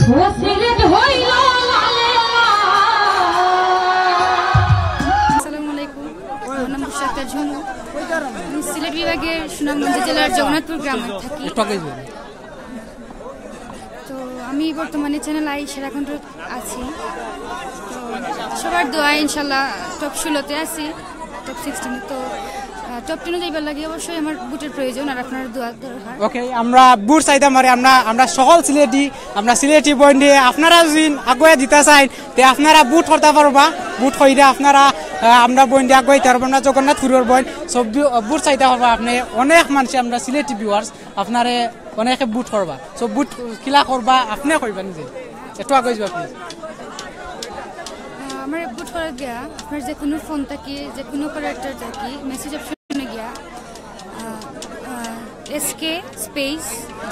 আসসালামু আলাইকুম, আমার নাম মুশাক্কা ঝুমু। আমি সিলেট বিভাগের সুনামগঞ্জ জেলার জগন্নাথপুর গ্রামে থাকি। তো আমি বর্তমানে চ্যানেল আই সেরাখণ্ড আছি। তো সবার দোয়া ইনশাল্লাহ টপ 16-তে আছি, টপ 16। তো টপ 10-এ যাইবার লাগে অবশ্যই আমার বুটের প্রয়োজন, আর আপনার দোয়া দরকার। ওকে, আমরা বুট চাইতাম পারি। আমরা সকল সিলেটি বন্ধে আপনারা যদি আগুয়ে দিতে চাই তে আপনারা বুট করতে পারবা। বুট কইরে আপনারা আমরা বন্ধে আগুয়াইতে পারবো। আমরা জগন্নাথপুরের বন সব বুট চাইতে পারবা। আপনি অনেক মানুষ আমরা সিলেটি ভিউয়ার্স আপনারে অনেকে বুট করবা। সব বুট কিলা করবা আপনি কইবা নিজে, একটু আগুয়ে যাবা প্লিজ। আমার বুট করা গিয়া আপনার যে কোনো ফোন থাকি, যে কোনো অপারেটর থাকি, মেসেজ অপশনে গিয়া SK স্পেস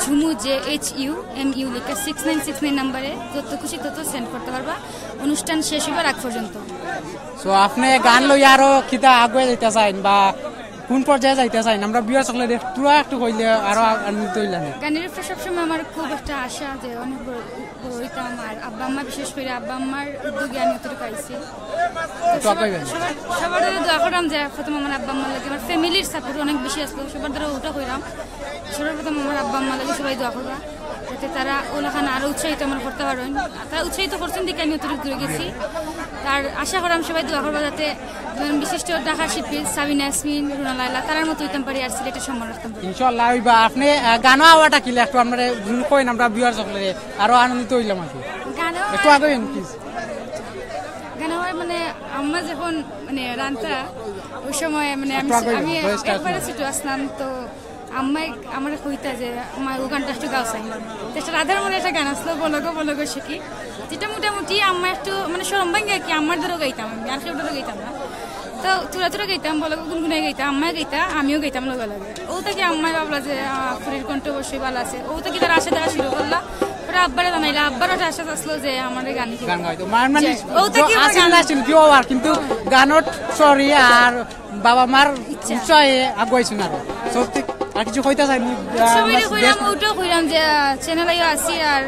ঝুমু JHUMU লিখে 6969 নাম্বারে যত খুশি তত সেন্ড করতে পারবা, অনুষ্ঠান শেষ হবার আগ পর্যন্ত। সো আপনি গান লই আরো কিতা আগুয়ে যাইতে চাইন বা কোন পর্যায়ে যাইতে চাইন আমরা বিয়ার সকলে একটু কইলে আরো আনন্দিত হইলাম। গানের উপরে সবসময় আমার খুব একটা আশা যে অনেক বড় হইতাম, আর আব্বা আম্মা বিশেষ করে আব্বা আম্মার উদ্যোগে আমি অতটুকু পাইছি। সবার দোয়া করলাম যে প্রথম আমার আব্বা আম্মার লাগে, আমার ফ্যামিলির সাপোর্ট অনেক বেশি আসলো, সবার দ্বারা ওটা কইলাম। সর্বপ্রথম আমার আব্বা আম্মা লাগে সবাই দোয়া করবা যাতে তারা ওলাখানে আরো উৎসাহিত আমার করতে পারেন। তারা উৎসাহিত করছেন দিকে আমি অতটুকু দূরে গেছি। তার আশা করলাম সবাই দোয়া করবা যাতে বিশিষ্ট ঢাকার শিল্পী সাবিনা ইয়াসমিন, রুনা লায়লা তারার মতো হইতাম পারি, আর সিলেটের সম্মান রাখতাম পারি ইনশাআল্লাহ। হইবা আপনি গান আওয়াটা কিলে একটু আমরা কইন আমরা বিয়ার সকলে আরো আনন্দিত হইলাম আর কি। একটু আগে প্লিজ। গান মানে আম্মা যখন মানে রান্তা ওই সময় মানে আমি একবারে ছোট আসলাম, তো আম্মাই আমার কইতা যে মা ও গানটা একটু গাও চাই। একটা রাধার মনে একটা গান আসলো বলগো শিখি, যেটা মোটামুটি আম্মা একটু মানে সরম ভাঙ্গে আর কি। আমার ধরো গাইতাম, আমি আর কেউ ধরো গাইতাম না, তো তুরা গাইতাম, বলগো গুনগুনাই গাইতাম, আম্মাই গাইতা আমিও গাইতাম লগে লগে। ও থেকে আম্মাই ভাবলা যে ফুরির কণ্ঠ অবশ্যই ভালো আছে, ও থেকে তার আশা দেখা শুরু করলা। আব্বারে জানাইলা, আব্বার একটা আশা আসলো যে আমার গান গাইতো কিন্তু গানত সরি আর বাবা মার ইচ্ছায় আগুয়াইছুন আর সত্যি আর কিছু কইতা চাইনি। ওটাও কইলাম যে চ্যানেল আইও আছি, আর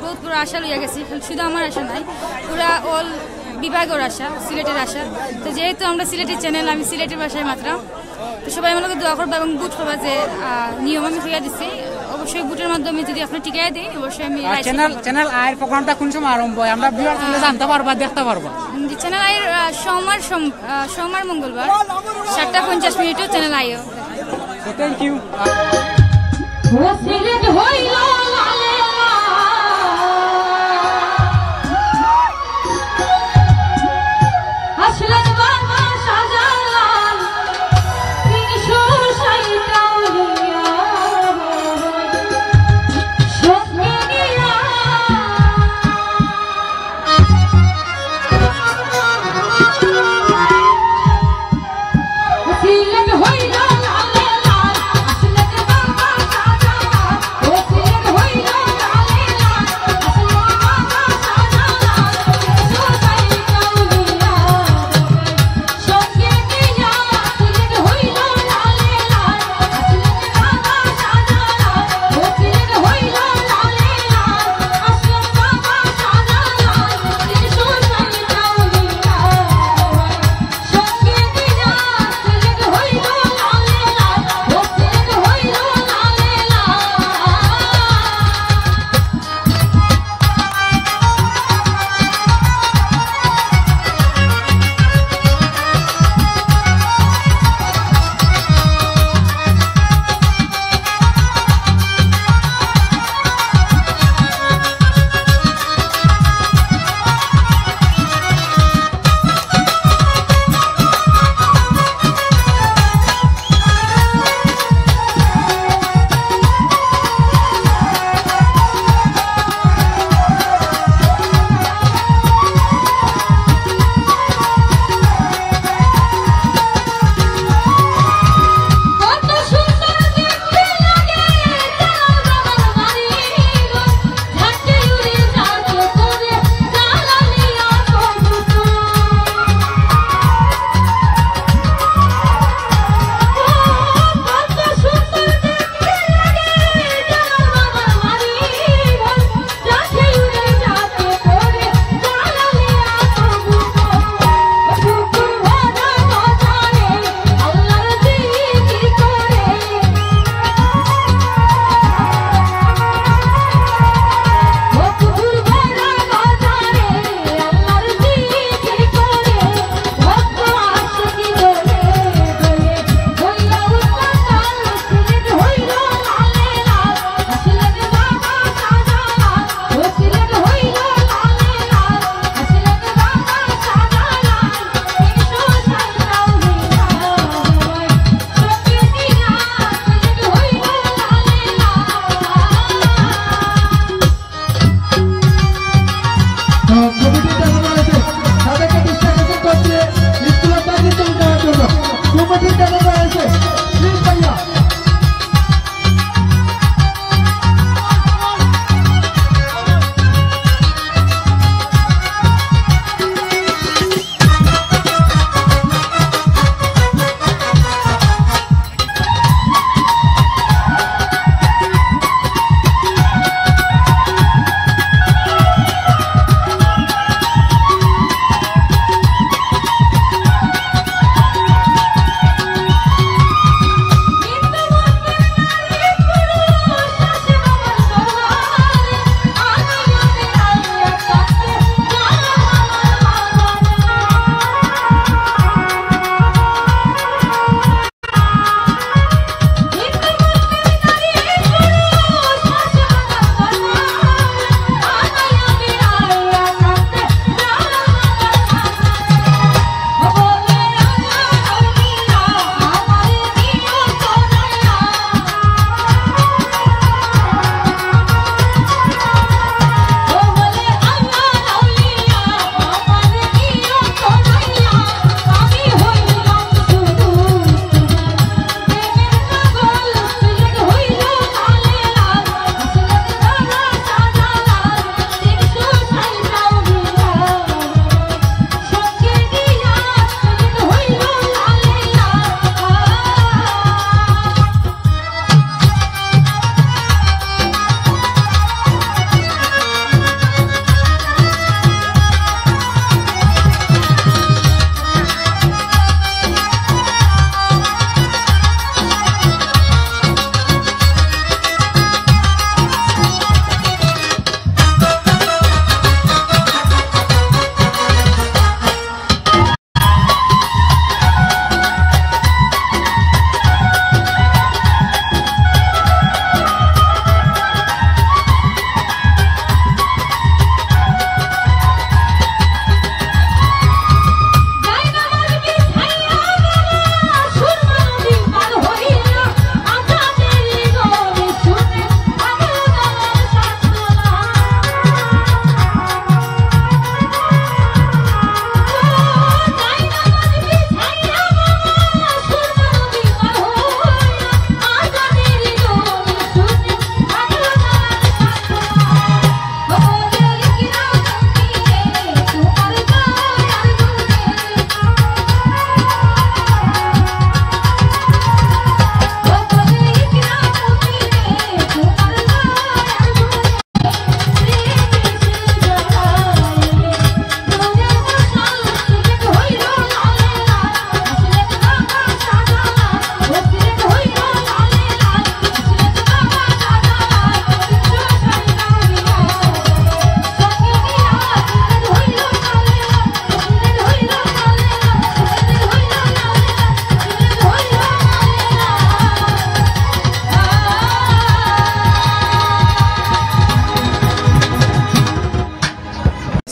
বহুত বড় আশা লইয়া গেছি। শুধু আমার আশা নাই, পুরা অল বিভাগের আশা, সিলেটের আশা। তো যেহেতু আমরা সিলেটের চ্যানেল, আমি সিলেটের ভাষায় মাত্র, তো সবাই আমার লোক দোয়া করবা এবং বুট করবা যে নিয়ম আমি হইয়া দিচ্ছি। অবশ্যই বুটের মাধ্যমে যদি আপনি টিকাই দেয় অবশ্যই আমি চ্যানেল আয়ের প্রোগ্রামটা কোন সময় আরম্ভ হয় আমরা ভিউয়ার করলে জানতে পারবা, দেখতে পারবা। চ্যানেল আয়ের সোমবার মঙ্গলবার 7টা 50 চ্যানেল আইও। Thank you. Hoy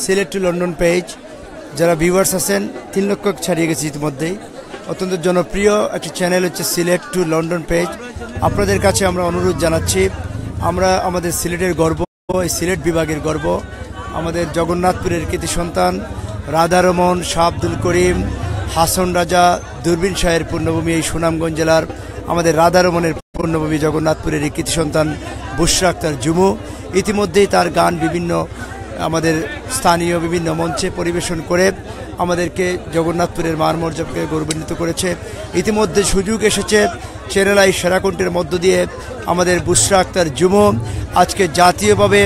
Sylhet to London page, যারা ভিউয়ার্স আছেন 3 লক্ষ ছাড়িয়ে গেছে ইতিমধ্যেই। অত্যন্ত জনপ্রিয় একটি চ্যানেল হচ্ছে সিলেট টু লন্ডন পেজ। আপনাদের কাছে আমরা অনুরোধ জানাচ্ছি, আমরা আমাদের সিলেটের গর্ব, এই সিলেট বিভাগের গর্ব, আমাদের জগন্নাথপুরের কৃতি সন্তান রাধারমন, শাহ আব্দুল করিম, হাসন রাজা, দূরবীন শাহের পূর্ণভূমি এই সুনামগঞ্জ জেলার আমাদের রাধারমনের পূর্ণভূমি জগন্নাথপুরের এই কৃতি সন্তান বুশরা আক্তার জুমু ইতিমধ্যেই তার গান বিভিন্ন আমাদের স্থানীয় বিভিন্ন মঞ্চে পরিবেশন করে আমাদেরকে জগন্নাথপুরের মান মর্যাদাকে গৌরবান্বিত করেছে। ইতিমধ্যে সুযোগ এসেছে চ্যানেল আই সেরাকণ্ঠের মধ্য দিয়ে আমাদের বুশরা আক্তার জুমু আজকে জাতীয়ভাবে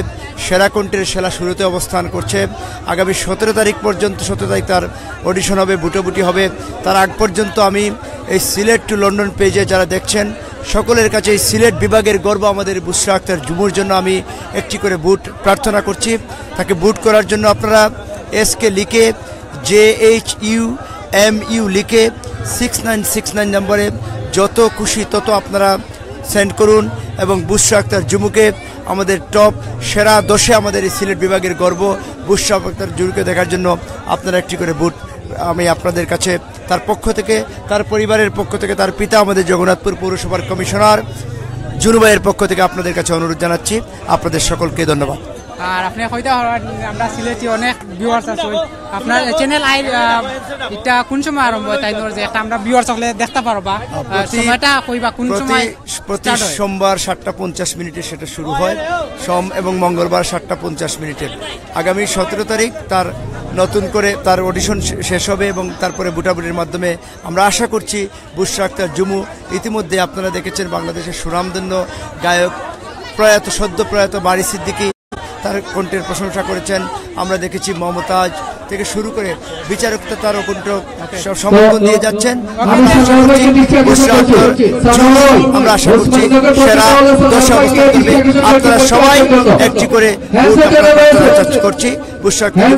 সেরাকণ্ঠের সেরা শুরুতে অবস্থান করছে। আগামী 17 তারিখ পর্যন্ত, 17 তারিখ তার অডিশন হবে, বুটোবুটি হবে। তার আগ পর্যন্ত আমি এই সিলেট টু লন্ডন পেজে যারা দেখছেন সকলের কাছে এই সিলেট বিভাগের গর্ব আমাদের বুশরা আক্তার জুমুর জন্য আমি একটি করে বুট প্রার্থনা করছি। তাকে বুট করার জন্য আপনারা এসকে লিখে JHUMU লিখে 6969 নম্বরে যত খুশি তত আপনারা সেন্ড করুন এবং বুশরা আক্তার জুমুকে আমাদের টপ সেরা 10-এ আমাদের এই সিলেট বিভাগের গর্ব বুশরা আক্তার জুমুকে দেখার জন্য আপনারা একটি করে বুট আমি আপনাদের কাছে তার পক্ষ থেকে, তার পরিবারের পক্ষ থেকে, তার পিতা আমাদের জগন্নাথপুর পৌরসভার কমিশনার জুনু ভাইয়ের পক্ষ থেকে আপনাদের কাছে অনুরোধ জানাচ্ছি। আপনাদের সকলকে ধন্যবাদ। আর আপনি হয়তো আমরা সিলেটি অনেক ভিউয়ার্স আছে, আপনার চ্যানেল আই এটা কোন সময় আরম্ভ হয়, তাই যে একটা আমরা ভিউয়ার্স হলে দেখতে পারবা, সময়টা কইবা কোন সময়? প্রতি সোমবার 7:50 সেটা শুরু হয়, সোম এবং মঙ্গলবার 7:50। আগামী 17 তারিখ তার নতুন করে তার অডিশন শেষ হবে এবং তারপরে বুটাবুটির মাধ্যমে আমরা আশা করছি বুশরা আক্তার জুমু ইতিমধ্যে আপনারা দেখেছেন বাংলাদেশের সুনামধন্য গায়ক প্রয়াত সদ্য প্রয়াত বারি সিদ্দিকী তার কণ্ঠের প্রশংসা করেছেন। আমরা দেখেছি মমতাজ থেকে শুরু করে বিচারকতা তার কণ্ঠ সমর্থন দিয়ে যাচ্ছেন। আমরা আশা করছি সেরা 10 অবস্থান করবে। আপনারা সবাই একটি করে করছি বুশরা আক্তার